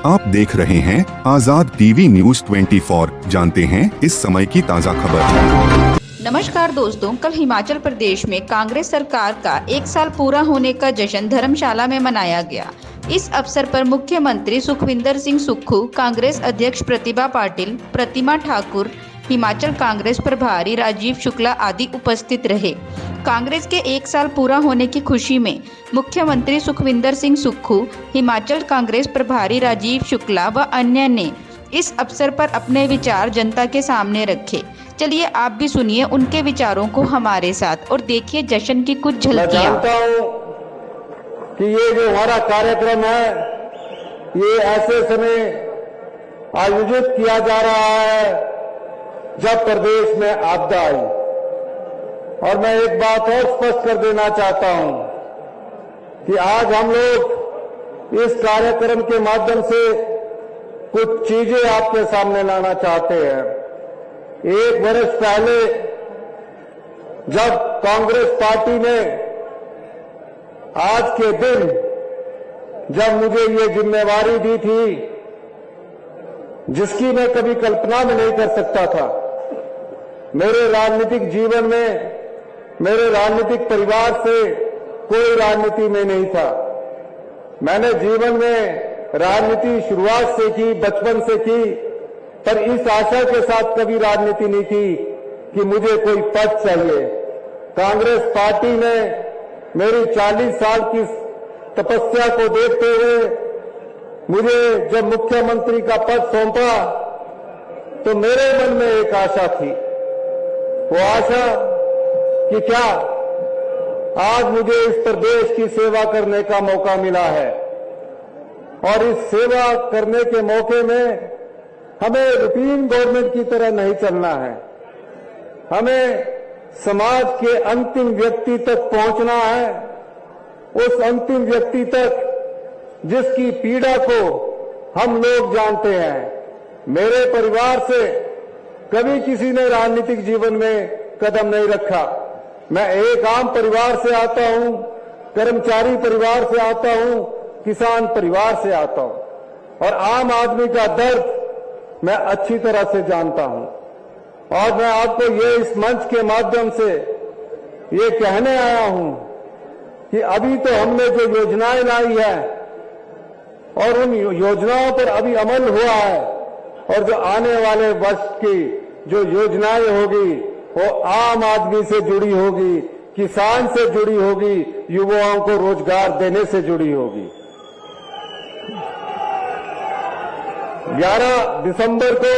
आप देख रहे हैं आजाद टीवी न्यूज 24। जानते हैं इस समय की ताज़ा खबर। नमस्कार दोस्तों, कल हिमाचल प्रदेश में कांग्रेस सरकार का 1 साल पूरा होने का जश्न धर्मशाला में मनाया गया। इस अवसर पर मुख्यमंत्री सुखविंदर सिंह सुक्खू, कांग्रेस अध्यक्ष प्रतिभा पाटिल, प्रतिमा ठाकुर, हिमाचल कांग्रेस प्रभारी राजीव शुक्ला आदि उपस्थित रहे। कांग्रेस के 1 साल पूरा होने की खुशी में मुख्यमंत्री सुखविंदर सिंह सुक्खू, हिमाचल कांग्रेस प्रभारी राजीव शुक्ला व अन्य ने इस अवसर पर अपने विचार जनता के सामने रखे। चलिए आप भी सुनिए उनके विचारों को हमारे साथ और देखिए जश्न की कुछ झलकियां। मैं जानता हूं कि ये जो हमारा कार्यक्रम है ये ऐसे समय आयोजित किया जा रहा है जब प्रदेश में आपदा आई, और मैं एक बात और स्पष्ट कर देना चाहता हूं कि आज हम लोग इस कार्यक्रम के माध्यम से कुछ चीजें आपके सामने लाना चाहते हैं। 1 वर्ष पहले जब कांग्रेस पार्टी ने आज के दिन जब मुझे ये जिम्मेवारी दी थी जिसकी मैं कभी कल्पना में नहीं कर सकता था, मेरे राजनीतिक जीवन में, मेरे राजनीतिक परिवार से कोई राजनीति में नहीं था। मैंने जीवन में राजनीति शुरुआत से की, बचपन से की, पर इस आशा के साथ कभी राजनीति नहीं की कि मुझे कोई पद चाहिए। कांग्रेस पार्टी ने मेरी 40 साल की तपस्या को देखते हुए मुझे जब मुख्यमंत्री का पद सौंपा तो मेरे मन में एक आशा थी। वो आशा कि क्या आज मुझे इस प्रदेश की सेवा करने का मौका मिला है, और इस सेवा करने के मौके में हमें रूटीन गवर्नमेंट की तरह नहीं चलना है। हमें समाज के अंतिम व्यक्ति तक पहुंचना है, उस अंतिम व्यक्ति तक जिसकी पीड़ा को हम लोग जानते हैं। मेरे परिवार से कभी किसी ने राजनीतिक जीवन में कदम नहीं रखा। मैं एक आम परिवार से आता हूं, कर्मचारी परिवार से आता हूं, किसान परिवार से आता हूं, और आम आदमी का दर्द मैं अच्छी तरह से जानता हूं। और मैं आपको ये इस मंच के माध्यम से ये कहने आया हूं कि अभी तो हमने जो योजनाएं लाई है और उन योजनाओं पर अभी अमल हुआ है, और जो आने वाले वर्ष की जो योजनाएं होगी वो आम आदमी से जुड़ी होगी, किसान से जुड़ी होगी, युवाओं को रोजगार देने से जुड़ी होगी। 11 दिसंबर को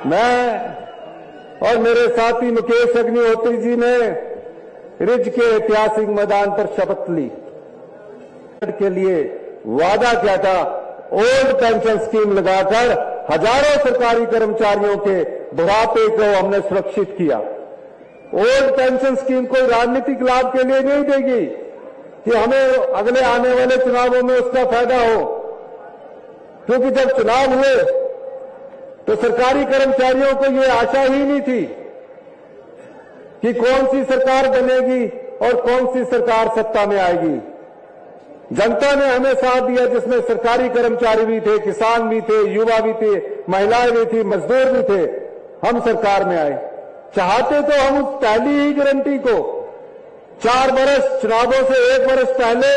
मैं और मेरे साथी मुकेश अग्निहोत्री जी ने रिज के ऐतिहासिक मैदान पर शपथ ली के लिए वादा किया था। ओल्ड पेंशन स्कीम लगाकर हजारों सरकारी कर्मचारियों के बुढ़ापे को हमने सुरक्षित किया। ओल्ड पेंशन स्कीम कोई राजनीतिक लाभ के लिए नहीं देगी कि हमें अगले आने वाले चुनावों में उसका फायदा हो, क्योंकि जब चुनाव हुए तो सरकारी कर्मचारियों को ये आशा ही नहीं थी कि कौन सी सरकार बनेगी और कौन सी सरकार सत्ता में आएगी। जनता ने हमें साथ दिया, जिसमें सरकारी कर्मचारी भी थे, किसान भी थे, युवा भी थे, महिलाएं भी थी, मजदूर भी थे। हम सरकार में आए। चाहते तो हम उस पहली ही गारंटी को 4 वर्ष चुनावों से 1 वर्ष पहले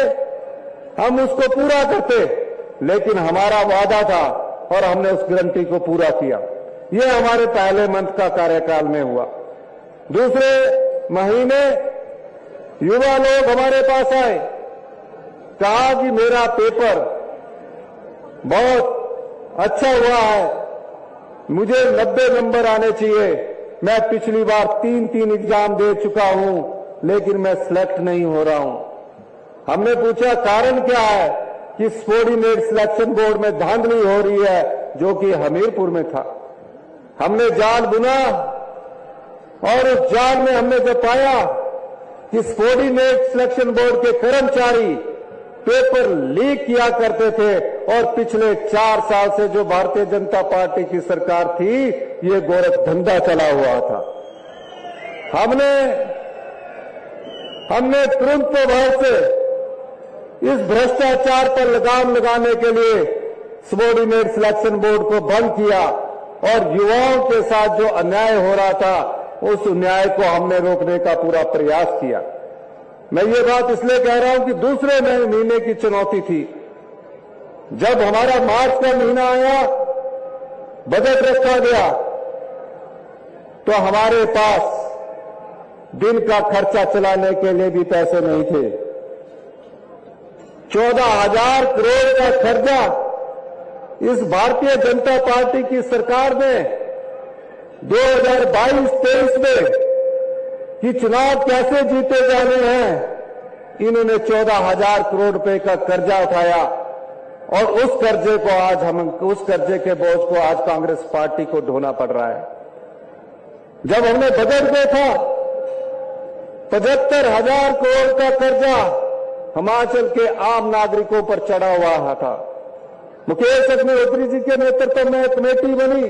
हम उसको पूरा करते, लेकिन हमारा वादा था और हमने उस गारंटी को पूरा किया। ये हमारे पहले मंथ का कार्यकाल में हुआ। दूसरे महीने युवा लोग हमारे पास आए, कहा कि मेरा पेपर बहुत अच्छा हुआ है, मुझे 90 नंबर आने चाहिए। मैं पिछली बार 3 एग्जाम दे चुका हूं, लेकिन मैं सिलेक्ट नहीं हो रहा हूं। हमने पूछा कारण क्या है, कि सबॉर्डिनेट सिलेक्शन बोर्ड में धांधली हो रही है, जो कि हमीरपुर में था। हमने जाल बुना और उस जाल में हमने जब पाया कि सबॉर्डिनेट सिलेक्शन बोर्ड के कर्मचारी पेपर लीक किया करते थे, और पिछले 4 साल से जो भारतीय जनता पार्टी की सरकार थी, ये गोरख धंधा चला हुआ था। हमने तुरंत प्रभाव से इस भ्रष्टाचार पर लगाम लगाने के लिए सबॉर्डिनेट सिलेक्शन बोर्ड को बंद किया और युवाओं के साथ जो अन्याय हो रहा था उस अन्याय को हमने रोकने का पूरा प्रयास किया। मैं ये बात इसलिए कह रहा हूं कि दूसरे महीने की चुनौती थी। जब हमारा मार्च का महीना आया, बजट रखा गया, तो हमारे पास दिन का खर्चा चलाने के लिए भी पैसे नहीं थे। 14,000 करोड़ का खर्चा इस भारतीय जनता पार्टी की सरकार ने 2022-23 में कि चुनाव कैसे जीते जाने हैं, इन्होंने 14,000 करोड़ रुपए का कर्जा उठाया और उस कर्जे के बोझ को आज कांग्रेस पार्टी को ढोना पड़ रहा है। जब हमने बजट देखा, 75,000 करोड़ का कर्जा हिमाचल के आम नागरिकों पर चढ़ा हुआ था। मुकेश अग्निहोत्री जी के नेतृत्व में कमेटी बनी,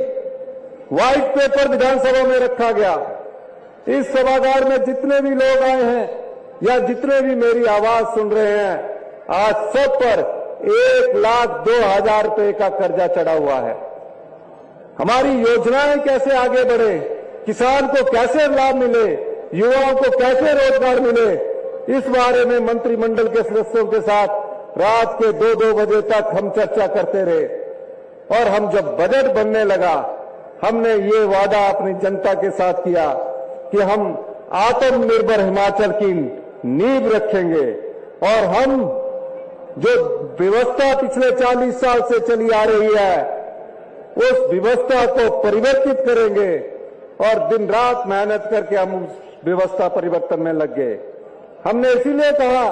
व्हाइट पेपर विधानसभा में रखा गया। इस सभागार में जितने भी लोग आए हैं या जितने भी मेरी आवाज सुन रहे हैं, आज सब पर 1,02,000 रुपए का कर्जा चढ़ा हुआ है। हमारी योजनाएं कैसे आगे बढ़े, किसान को कैसे लाभ मिले, युवाओं को कैसे रोजगार मिले, इस बारे में मंत्रिमंडल के सदस्यों के साथ रात के 2-2 बजे तक हम चर्चा करते रहे। और हम जब बजट बनने लगा, हमने ये वादा अपनी जनता के साथ किया कि हम आत्मनिर्भर हिमाचल की नींव रखेंगे और हम जो व्यवस्था पिछले 40 साल से चली आ रही है, उस व्यवस्था को परिवर्तित करेंगे और दिन रात मेहनत करके हम उस व्यवस्था परिवर्तन में लग गए। हमने इसीलिए कहा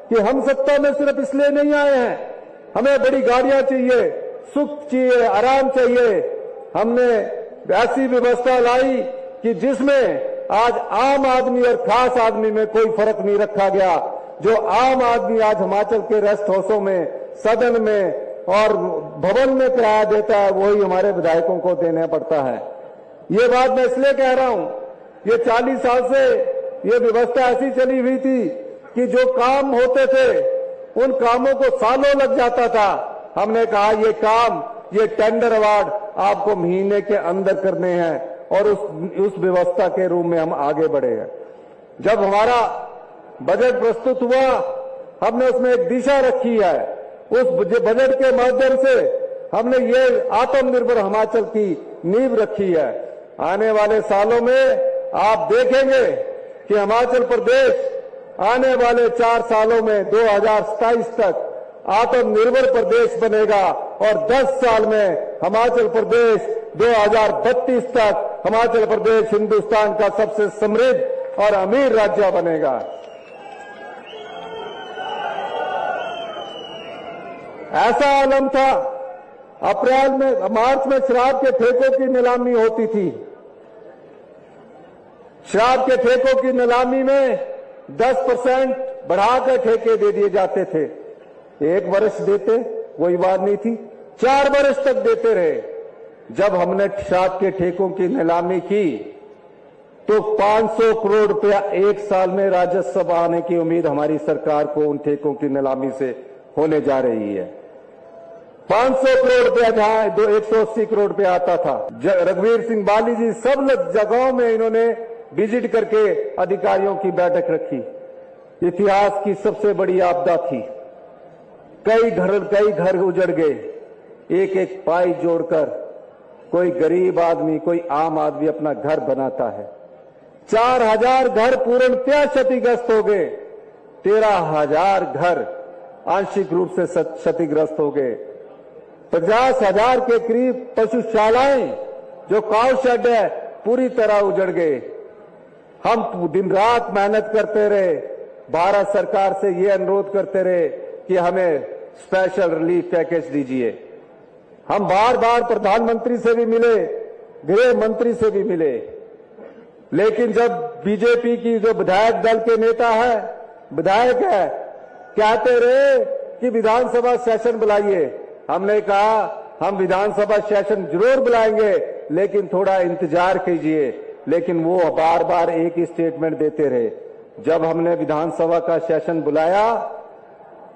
कि हम सत्ता में सिर्फ इसलिए नहीं आए हैं, हमें बड़ी गाड़ियां चाहिए, सुख चाहिए, आराम चाहिए। हमने ऐसी व्यवस्था लाई कि जिसमें आज आम आदमी और खास आदमी में कोई फर्क नहीं रखा गया। जो आम आदमी आज हिमाचल के रेस्ट हाउसों में, सदन में और भवन में किराया देता है, वही हमारे विधायकों को देना पड़ता है। ये बात मैं इसलिए कह रहा हूं, ये 40 साल से ये व्यवस्था ऐसी चली हुई थी कि जो काम होते थे उन कामों को सालों लग जाता था। हमने कहा ये काम, ये टेंडर अवार्ड आपको महीने के अंदर करने हैं और उस व्यवस्था के रूप में हम आगे बढ़े हैं। जब हमारा बजट प्रस्तुत हुआ, हमने उसमें एक दिशा रखी है। उस बजट के माध्यम से हमने ये आत्मनिर्भर हिमाचल की नींव रखी है। आने वाले सालों में आप देखेंगे कि हिमाचल प्रदेश आने वाले 4 सालों में 2027 तक आत्मनिर्भर प्रदेश बनेगा और 10 साल में हिमाचल प्रदेश 2032 तक हिमाचल प्रदेश हिंदुस्तान का सबसे समृद्ध और अमीर राज्य बनेगा। ऐसा आलम था, मार्च में शराब के ठेकों की नीलामी होती थी। शराब के ठेकों की नीलामी में 10% बढ़ाकर ठेके दे दिए जाते थे। 1 वर्ष देते, कोई बात नहीं थी, 4 वर्ष तक देते रहे। जब हमने शराब के ठेकों की नीलामी की तो 500 करोड़ रुपया 1 साल में राजस्व आने की उम्मीद हमारी सरकार को उन ठेकों की नीलामी से होने जा रही है। 500 करोड़ रुपया जहां 180 करोड़ रुपया आता था। रघुवीर सिंह बाली जी सब जगहों में इन्होंने विजिट करके अधिकारियों की बैठक रखी। इतिहास की सबसे बड़ी आपदा थी। कई घर उजड़ गए। एक पाई जोड़कर कोई गरीब आदमी, कोई आम आदमी अपना घर बनाता है। 4,000 घर पूर्णतया क्षतिग्रस्त हो गए। 13,000 घर आंशिक रूप से क्षतिग्रस्त हो गए। 50,000 के करीब पशुशालाएं, जो काउ शेड है, पूरी तरह उजड़ गए। हम दिन रात मेहनत करते रहे, भारत सरकार से ये अनुरोध करते रहे कि हमें स्पेशल रिलीफ पैकेज दीजिए। हम बार बार प्रधानमंत्री से भी मिले, गृह मंत्री से भी मिले, लेकिन जब बीजेपी की जो विधायक दल के नेता विधायक है, कहते रहे कि विधानसभा सेशन बुलाइए। हमने कहा हम विधानसभा सेशन जरूर बुलाएंगे, लेकिन थोड़ा इंतजार कीजिए। लेकिन वो बार बार एक ही स्टेटमेंट देते रहे। जब हमने विधानसभा का सेशन बुलाया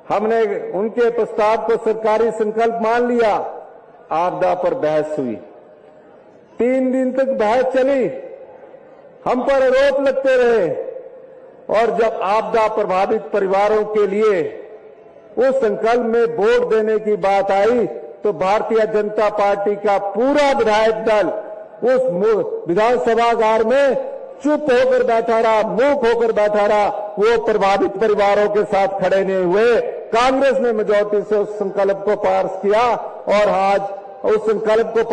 हमने उनके प्रस्ताव को सरकारी संकल्प मान लिया। आपदा पर बहस हुई, 3 दिन तक बहस चली, हम पर आरोप लगते रहे। और जब आपदा प्रभावित परिवारों के लिए उस संकल्प में वोट देने की बात आई तो भारतीय जनता पार्टी का पूरा विधायक दल उस विधानसभागार में चुप होकर बैठा रहा, मूक होकर बैठा रहा। वो प्रभावित परिवारों के साथ खड़े नहीं हुए। कांग्रेस ने मेजॉरिटी से उस संकल्प को पास किया और आज उस संकल्प को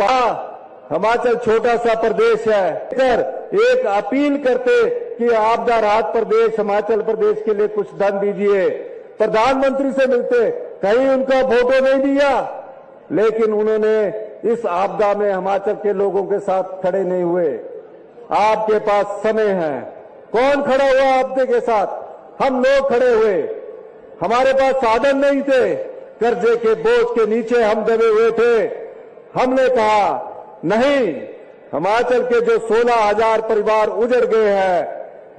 हिमाचल छोटा सा प्रदेश है, एक अपील करते कि आपदा राहत प्रदेश हिमाचल प्रदेश के लिए कुछ धन दीजिए। प्रधानमंत्री से मिलते, कहीं उनका फोटो नहीं दिया, लेकिन उन्होंने इस आपदा में हिमाचल के लोगों के साथ खड़े नहीं हुए। आपके पास समय है, कौन खड़ा हुआ आपदे के साथ? हम लोग खड़े हुए। हमारे पास साधन नहीं थे, कर्जे के बोझ के नीचे हम दबे हुए थे। हमने कहा नहीं, हिमाचल के जो 16,000 परिवार उजड़ गए हैं,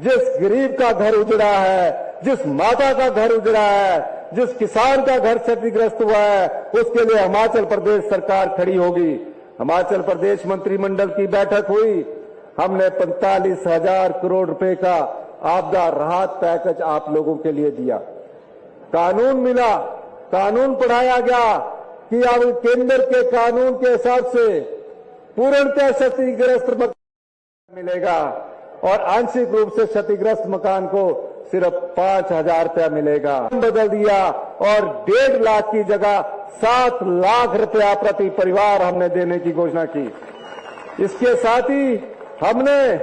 जिस गरीब का घर उजड़ा है, जिस माता का घर उजड़ा है, जिस किसान का घर क्षतिग्रस्त हुआ है, उसके लिए हिमाचल प्रदेश सरकार खड़ी होगी। हिमाचल प्रदेश मंत्रिमंडल की बैठक हुई, हमने 45,000 करोड़ रुपए का आपदा राहत पैकेज आप लोगों के लिए दिया। कानून मिला, कानून पढ़ाया गया कि अब केंद्र के कानून के हिसाब से पूर्णतः क्षतिग्रस्त मकान मिलेगा और आंशिक रूप से क्षतिग्रस्त मकान को सिर्फ 5,000 रुपया मिलेगा। बदल दिया और 1.5 लाख की जगह 7 लाख रुपया प्रति परिवार हमने देने की घोषणा की। इसके साथ ही हमने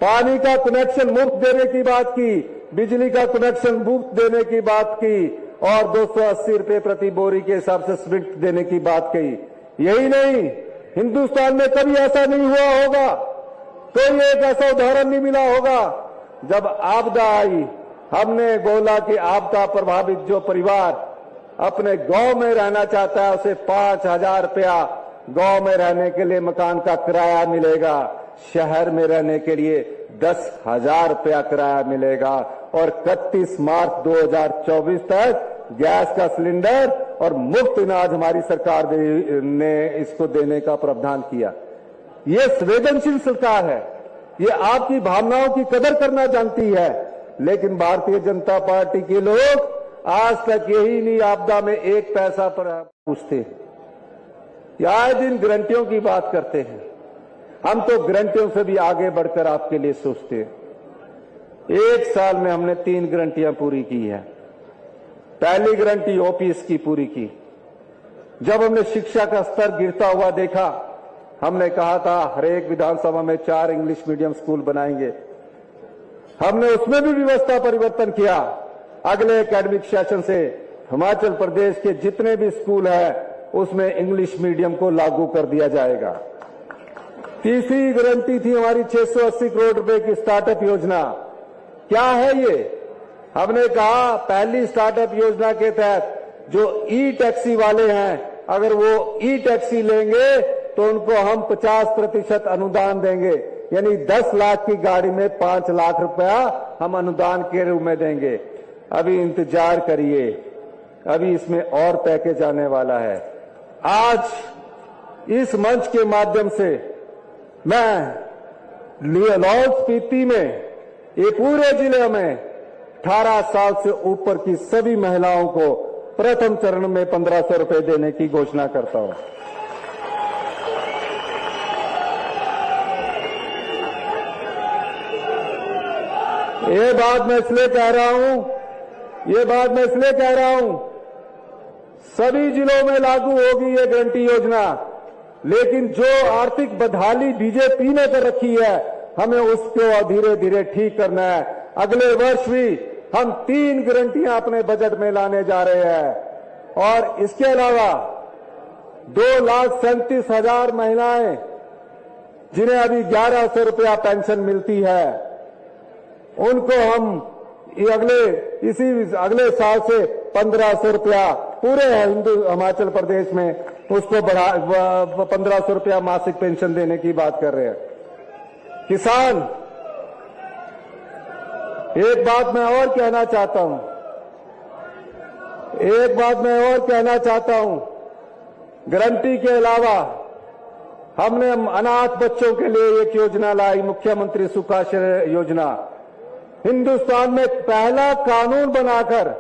पानी का कनेक्शन मुफ्त देने की बात की, बिजली का कनेक्शन मुफ्त देने की बात की और 280 रुपये प्रति बोरी के हिसाब से सीमेंट देने की बात कही। यही नहीं, हिंदुस्तान में कभी ऐसा नहीं हुआ होगा, कोई एक ऐसा उदाहरण नहीं मिला होगा। जब आपदा आई, हमने बोला कि आपदा प्रभावित जो परिवार अपने गांव में रहना चाहता है उसे 5,000 रुपया गांव में रहने के लिए मकान का किराया मिलेगा, शहर में रहने के लिए 10,000 रुपया किराया मिलेगा और 31 मार्च 2024 तक गैस का सिलेंडर और मुफ्त अनाज हमारी सरकार ने इसको देने का प्रावधान किया। ये संवेदनशील सरकार है, ये आपकी भावनाओं की कदर करना जानती है। लेकिन भारतीय जनता पार्टी के लोग आज तक यही नहीं आपदा में एक पैसा पर पूछते हैं। आए दिन गारंटियों की बात करते हैं, हम तो गारंटियों से भी आगे बढ़कर आपके लिए सोचते हैं। 1 साल में हमने 3 गारंटियां पूरी की है। पहली गारंटी ओपीएस की पूरी की। जब हमने शिक्षा का स्तर गिरता हुआ देखा, हमने कहा था हर एक विधानसभा में 4 इंग्लिश मीडियम स्कूल बनाएंगे। हमने उसमें भी व्यवस्था परिवर्तन किया। अगले एकेडमिक सेशन से हिमाचल प्रदेश के जितने भी स्कूल हैं उसमें इंग्लिश मीडियम को लागू कर दिया जाएगा। तीसरी गारंटी थी हमारी 680 करोड़ रुपए की स्टार्टअप योजना। क्या है ये? हमने कहा पहली स्टार्टअप योजना के तहत जो ई टैक्सी वाले हैं, अगर वो ई टैक्सी लेंगे तो उनको हम 50% अनुदान देंगे, यानी 10 लाख की गाड़ी में 5 लाख रुपया हम अनुदान के रूप में देंगे। अभी इंतजार करिए, अभी इसमें और पैकेज आने वाला है। आज इस मंच के माध्यम से मैं लाहौल स्पीति में, ये पूरे जिले में 18 साल से ऊपर की सभी महिलाओं को प्रथम चरण में 1,500 रुपए देने की घोषणा करता हूं। ये बात मैं इसलिए कह रहा हूं, सभी जिलों में लागू होगी ये गारंटी योजना, लेकिन जो आर्थिक बदहाली बीजेपी ने कर रखी है हमें उसको धीरे धीरे ठीक करना है। अगले वर्ष भी हम 3 गारंटियां अपने बजट में लाने जा रहे हैं और इसके अलावा 2,37,000 महिलाएं जिन्हें अभी 1,100 रुपया पेंशन मिलती है, उनको हम अगले साल से 1,500 रुपया पूरे हिमाचल प्रदेश में उसको बढ़ा 1,500 रुपया मासिक पेंशन देने की बात कर रहे हैं। किसान, एक बात मैं और कहना चाहता हूं, एक बात मैं और कहना चाहता हूं, गारंटी के अलावा हमने अनाथ बच्चों के लिए एक योजना लाई, मुख्यमंत्री सुखाश्रय योजना। हिंदुस्तान में पहला कानून बनाकर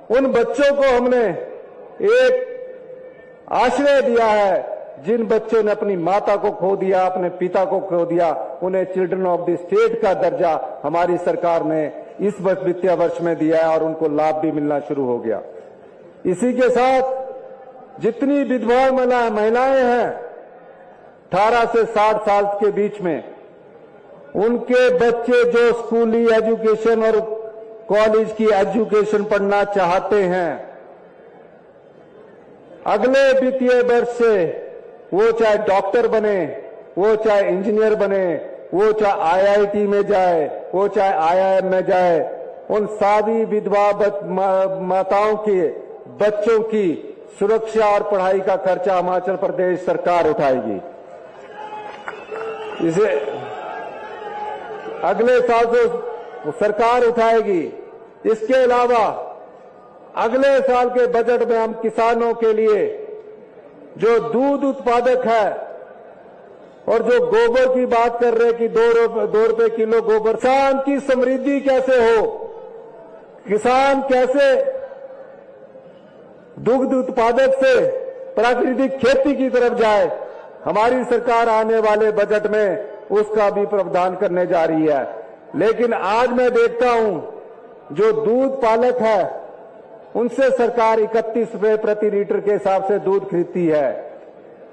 उन बच्चों को हमने एक आश्रय दिया है जिन बच्चों ने अपनी माता को खो दिया, अपने पिता को खो दिया। उन्हें चिल्ड्रन ऑफ द स्टेट का दर्जा हमारी सरकार ने इस वित्तीय वर्ष में दिया है और उनको लाभ भी मिलना शुरू हो गया। इसी के साथ जितनी विधवा महिलाएं हैं 18 से 60 साल के बीच में, उनके बच्चे जो स्कूली एजुकेशन और कॉलेज की एजुकेशन पढ़ना चाहते हैं, अगले वित्तीय वर्ष से वो चाहे डॉक्टर बने, वो चाहे इंजीनियर बने, वो चाहे आईआईटी में जाए, वो चाहे आईआईएम में जाए, उन सभी विधवा माताओं के बच्चों की सुरक्षा और पढ़ाई का खर्चा हिमाचल प्रदेश सरकार उठाएगी। इसे अगले साल से सरकार उठाएगी। इसके अलावा अगले साल के बजट में हम किसानों के लिए जो दूध उत्पादक है और जो गोबर की बात कर रहे हैं कि 2 रुपए किलो गोबर, किसान की समृद्धि कैसे हो, किसान कैसे दुग्ध उत्पादक से प्राकृतिक खेती की तरफ जाए, हमारी सरकार आने वाले बजट में उसका भी प्रावधान करने जा रही है। लेकिन आज मैं देखता हूं जो दूध पालक है उनसे सरकार 31 रुपए प्रति लीटर के हिसाब से दूध खरीदती है।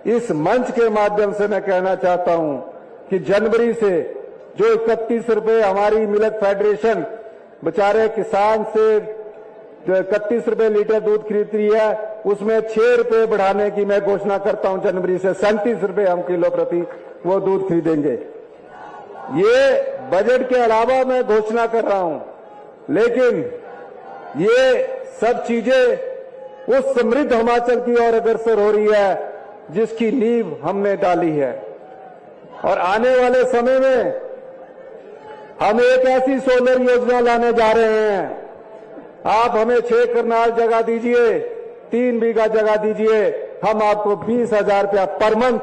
इस मंच के माध्यम से मैं कहना चाहता हूं कि जनवरी से जो 31 रुपए हमारी मिल्क फेडरेशन बेचारे किसान से जो 31 रुपए लीटर दूध खरीद रही है, उसमें 6 रुपए बढ़ाने की मैं घोषणा करता हूं। जनवरी से 37 रुपए हम किलो प्रति वो दूध खरीदेंगे। ये बजट के अलावा मैं घोषणा कर रहा हूं, लेकिन ये सब चीजें उस समृद्ध हिमाचल की ओर अग्रसर हो रही है जिसकी नींव हमने डाली है। और आने वाले समय में हम एक ऐसी सोलर योजना लाने जा रहे हैं। आप हमें 6 कनाल जगह दीजिए, 3 बीघा जगह दीजिए, हम आपको 20,000 रुपया पर मंथ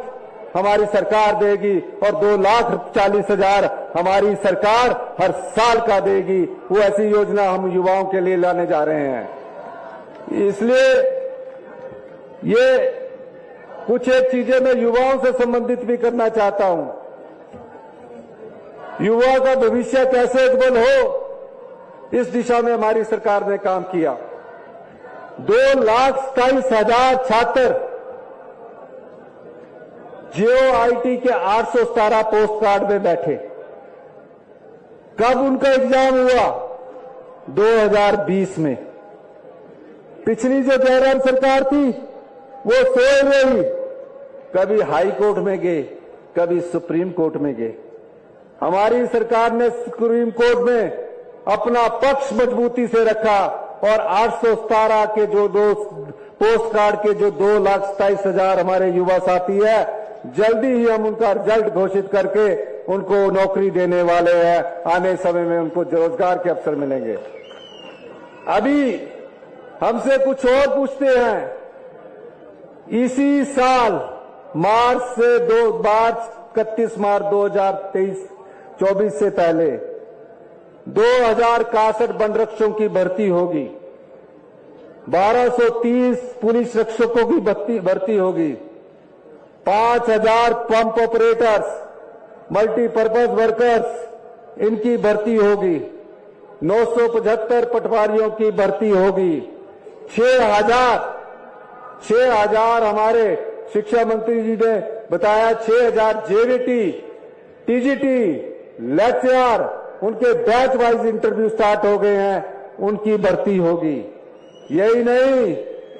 हमारी सरकार देगी और 2,40,000 हमारी सरकार हर साल का देगी। वो ऐसी योजना हम युवाओं के लिए लाने जा रहे हैं। इसलिए ये कुछ एक चीजें मैं युवाओं से संबंधित भी करना चाहता हूं। युवा का भविष्य कैसे उज्जवल हो, इस दिशा में हमारी सरकार ने काम किया। 2,27,000 छात्र जियो आईटी के 817 पोस्ट कार्ड में बैठे। कब उनका एग्जाम हुआ? 2020 में। पिछली जो जयराम सरकार थी वो सोए रही, कभी हाई कोर्ट में गए, कभी सुप्रीम कोर्ट में गए। हमारी सरकार ने सुप्रीम कोर्ट में अपना पक्ष मजबूती से रखा और 817 के जो पोस्ट कार्ड के जो 2,27,000 हमारे युवा साथी है, जल्दी ही हम उनका रिजल्ट घोषित करके उनको नौकरी देने वाले हैं। आने समय में उनको रोजगार के अवसर मिलेंगे। अभी हमसे कुछ और पूछते हैं। इसी साल मार्च से 31 मार्च 2023-24 से पहले 2,061 वन रक्षकों की भर्ती होगी, 1230 पुलिस रक्षकों की भर्ती होगी, 5,000 पंप ऑपरेटर्स, मल्टीपर्पज वर्कर्स इनकी भर्ती होगी, 975 पटवारियों की भर्ती होगी, 6,000 हमारे शिक्षा मंत्री जी ने बताया 6,000 जेवीटी, टीजीटी, लेक्चर उनके बैच वाइज इंटरव्यू स्टार्ट हो गए हैं, उनकी भर्ती होगी। यही नहीं,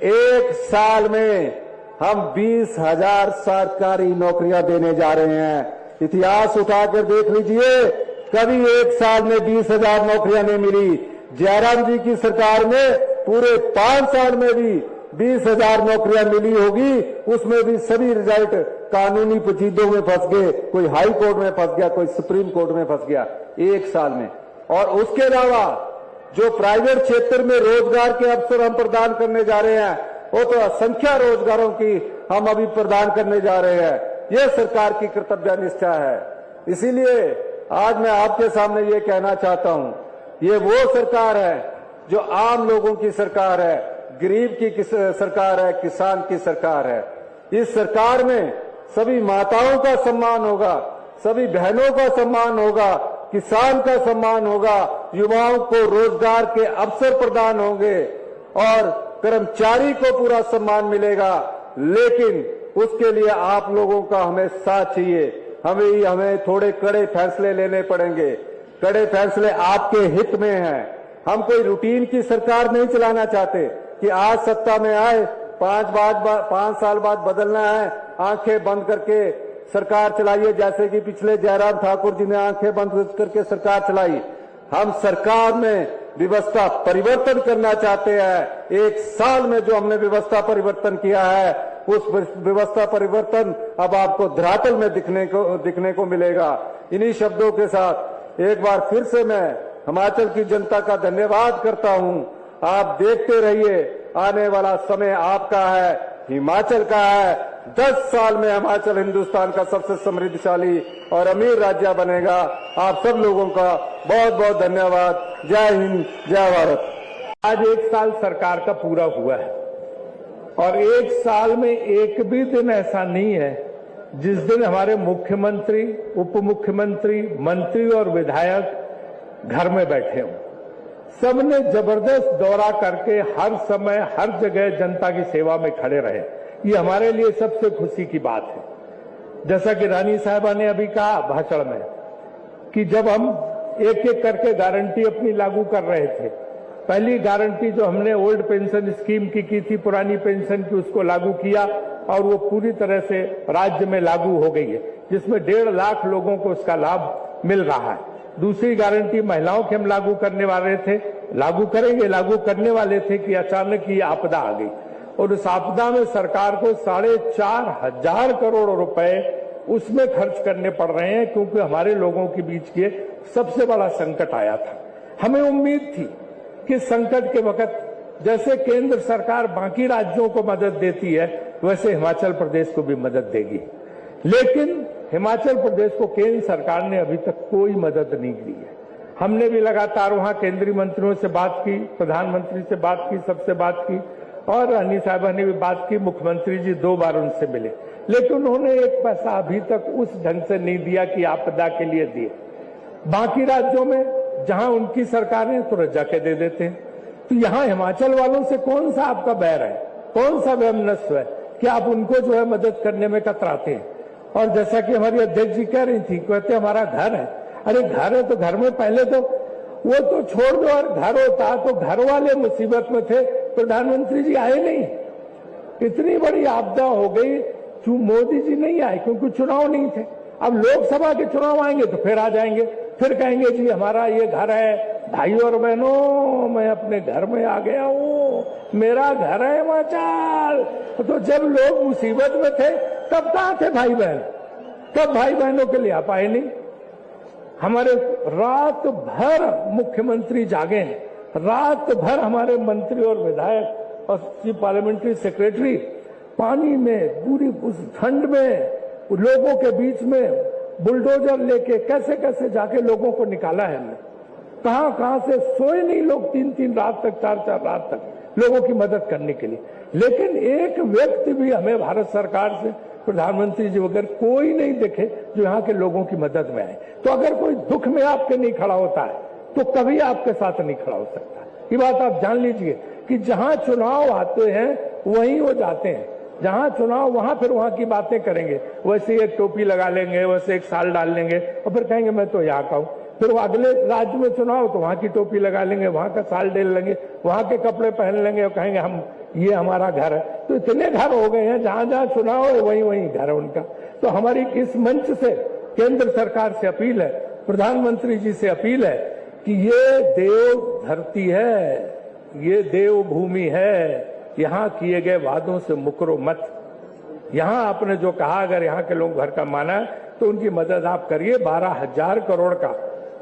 एक साल में हम 20,000 सरकारी नौकरियां देने जा रहे हैं। इतिहास उठाकर देख लीजिए, कभी एक साल में 20,000 नौकरियां नहीं मिली। जयराम जी की सरकार में पूरे 5 साल में भी 20,000 नौकरियां मिली होगी। उसमें भी सभी रिजल्ट कानूनी पेचीदों में फंस गए, कोई हाई कोर्ट में फंस गया, कोई सुप्रीम कोर्ट में फंस गया एक साल में। और उसके अलावा जो प्राइवेट क्षेत्र में रोजगार के अवसर हम प्रदान करने जा रहे हैं, वो तो असंख्य रोजगारों की हम अभी प्रदान करने जा रहे हैं। ये सरकार की कर्तव्य निष्ठा है। इसीलिए आज मैं आपके सामने ये कहना चाहता हूं, ये वो सरकार है जो आम लोगों की सरकार है, गरीब की सरकार है, किसान की सरकार है। इस सरकार में सभी माताओं का सम्मान होगा, सभी बहनों का सम्मान होगा, किसान का सम्मान होगा, युवाओं को रोजगार के अवसर प्रदान होंगे और कर्मचारी को पूरा सम्मान मिलेगा। लेकिन उसके लिए आप लोगों का हमें साथ चाहिए। हमें थोड़े कड़े फैसले लेने पड़ेंगे। कड़े फैसले आपके हित में हैं। हम कोई रूटीन की सरकार नहीं चलाना चाहते कि आज सत्ता में आए 5 साल बाद बदलना है, आंखें बंद करके सरकार चलाइए, जैसे कि पिछले जयराम ठाकुर जी ने आंखें बंद करके सरकार चलाई। हम सरकार में व्यवस्था परिवर्तन करना चाहते हैं। 1 साल में जो हमने व्यवस्था परिवर्तन किया है, उस व्यवस्था परिवर्तन अब आपको धरातल में दिखने को मिलेगा। इन्हीं शब्दों के साथ एक बार फिर से मैं हिमाचल की जनता का धन्यवाद करता हूं। आप देखते रहिए, आने वाला समय आपका है, हिमाचल का है। 10 साल में हिमाचल हिंदुस्तान का सबसे समृद्धशाली और अमीर राज्य बनेगा। आप सब लोगों का बहुत बहुत धन्यवाद। जय हिंद, जय भारत। आज 1 साल सरकार का पूरा हुआ है और 1 साल में एक भी दिन ऐसा नहीं है जिस दिन हमारे मुख्यमंत्री, उप मुख्यमंत्री, मंत्री और विधायक घर में बैठे हों। सबने जबरदस्त दौरा करके हर समय हर जगह जनता की सेवा में खड़े रहे। ये हमारे लिए सबसे खुशी की बात है। जैसा कि रानी साहिबा ने अभी कहा भाषण में कि जब हम एक एक करके गारंटी अपनी लागू कर रहे थे, पहली गारंटी जो हमने ओल्ड पेंशन स्कीम की थी, पुरानी पेंशन की, उसको लागू किया और वो पूरी तरह से राज्य में लागू हो गई है, जिसमें 1.5 लाख लोगों को उसका लाभ मिल रहा है। दूसरी गारंटी महिलाओं के हम लागू करने वाले थे, लागू करने वाले थे कि अचानक ये आपदा आ गई और उस आपदा में सरकार को 4,500 करोड़ रुपए उसमें खर्च करने पड़ रहे हैं, क्योंकि हमारे लोगों के बीच के सबसे बड़ा संकट आया था। हमें उम्मीद थी कि संकट के वक्त जैसे केंद्र सरकार बाकी राज्यों को मदद देती है, वैसे हिमाचल प्रदेश को भी मदद देगी। लेकिन हिमाचल प्रदेश को केंद्र सरकार ने अभी तक कोई मदद नहीं दी है। हमने भी लगातार वहां केंद्रीय मंत्रियों से बात की, प्रधानमंत्री से बात की, सबसे बात की और रानी साहिबा ने भी बात की। मुख्यमंत्री जी 2 बार उनसे मिले, लेकिन उन्होंने 1 पैसा अभी तक उस ढंग से नहीं दिया कि आपदा के लिए दिए। बाकी राज्यों में जहां उनकी सरकारें तुरंत के दे देते हैं। तो यहाँ हिमाचल वालों से कौन सा आपका बैर है, कौन सा वैमनस्य है कि आप उनको जो है मदद करने में कतराते हैं। और जैसा कि हमारी अध्यक्ष जी कह रही थी, कहते हमारा घर है। अरे घर है तो घर में पहले तो वो तो छोड़ दो, और घर होता तो घर वाले मुसीबत में थे, प्रधानमंत्री जी आए नहीं। इतनी बड़ी आपदा हो गई, मोदी जी नहीं आए क्योंकि चुनाव नहीं थे। अब लोकसभा के चुनाव आएंगे तो फिर आ जाएंगे, फिर कहेंगे जी हमारा ये घर है। भाइयों और बहनों, मैं अपने घर में आ गया हूँ, मेरा घर है हिमाचल। तो जब लोग मुसीबत में थे तब कहाँ थे भाई बहन? तब भाई बहनों के लिए आ पाए नहीं। हमारे रात भर मुख्यमंत्री जागे हैं, रात भर हमारे मंत्री और विधायक और चीफ पार्लियामेंट्री सेक्रेटरी पानी में, पूरी उस ठंड में लोगों के बीच में बुलडोजर लेके कैसे कैसे जाके लोगों को निकाला है। हमने कहां से सोए नहीं लोग, 3-3 रात तक, 4-4 रात तक लोगों की मदद करने के लिए। लेकिन एक व्यक्ति भी हमें भारत सरकार से, प्रधानमंत्री जी वगैरह कोई नहीं दिखे जो यहाँ के लोगों की मदद में आए। तो अगर कोई दुख में आपके नहीं खड़ा होता है तो कभी आपके साथ नहीं खड़ा हो सकता। ये बात आप जान लीजिए कि जहां चुनाव आते हैं वहीं वो जाते हैं, जहां चुनाव वहां फिर वहां की बातें करेंगे। वैसे एक टोपी लगा लेंगे, वैसे एक साल डाल लेंगे और फिर कहेंगे मैं तो यहाँ का हूं। फिर वो अगले राज्य में चुनाव तो वहां की टोपी लगा लेंगे, वहां का साल डाल लेंगे, वहां के कपड़े पहन लेंगे और कहेंगे हम, ये हमारा घर है। तो इतने घर हो गए हैं, जहां जहां चुनाव है वहीं वहीं घर है उनका। तो हमारी इस मंच से केंद्र सरकार से अपील है, प्रधानमंत्री जी से अपील है कि ये देव धरती है, ये देव भूमि है, यहाँ किए गए वादों से मुकरो मत। यहाँ आपने जो कहा, अगर यहाँ के लोग घर का माना है तो उनकी मदद आप करिए। 12,000 करोड़ का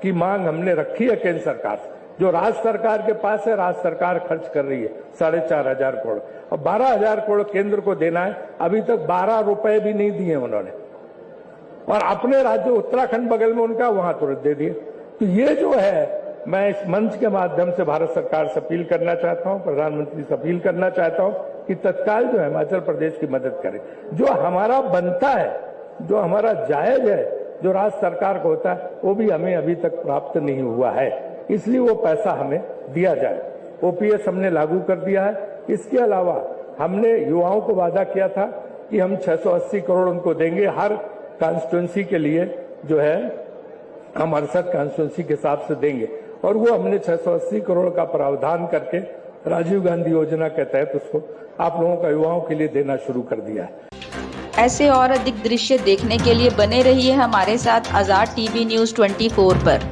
की मांग हमने रखी है केंद्र सरकार से। जो राज्य सरकार के पास है, राज्य सरकार खर्च कर रही है 4,500 करोड़, और 12,000 करोड़ केंद्र को देना है। अभी तक 12 रुपए भी नहीं दिए उन्होंने, और अपने राज्य उत्तराखंड बगल में उनका, वहां तुरंत दे दिए। तो ये जो है, मैं इस मंच के माध्यम से भारत सरकार से अपील करना चाहता हूं, प्रधानमंत्री से अपील करना चाहता हूं कि तत्काल जो है हिमाचल प्रदेश की मदद करें। जो हमारा बनता है, जो हमारा जायज है, जो राज्य सरकार को होता है, वो भी हमें अभी तक प्राप्त नहीं हुआ है, इसलिए वो पैसा हमें दिया जाए। ओपीएस हमने लागू कर दिया है। इसके अलावा हमने युवाओं को वादा किया था कि हम 680 करोड़ उनको देंगे हर कॉन्स्टिट्यूंसी के लिए, जो है हम 68 कॉन्स्टिट्यूंसी के हिसाब से देंगे, और वो हमने 680 करोड़ का प्रावधान करके राजीव गांधी योजना के तहत उसको आप लोगों का युवाओं के लिए देना शुरू कर दिया है। ऐसे और अधिक दृश्य देखने के लिए बने रहिए हमारे साथ आजाद टीवी न्यूज़ 24 पर।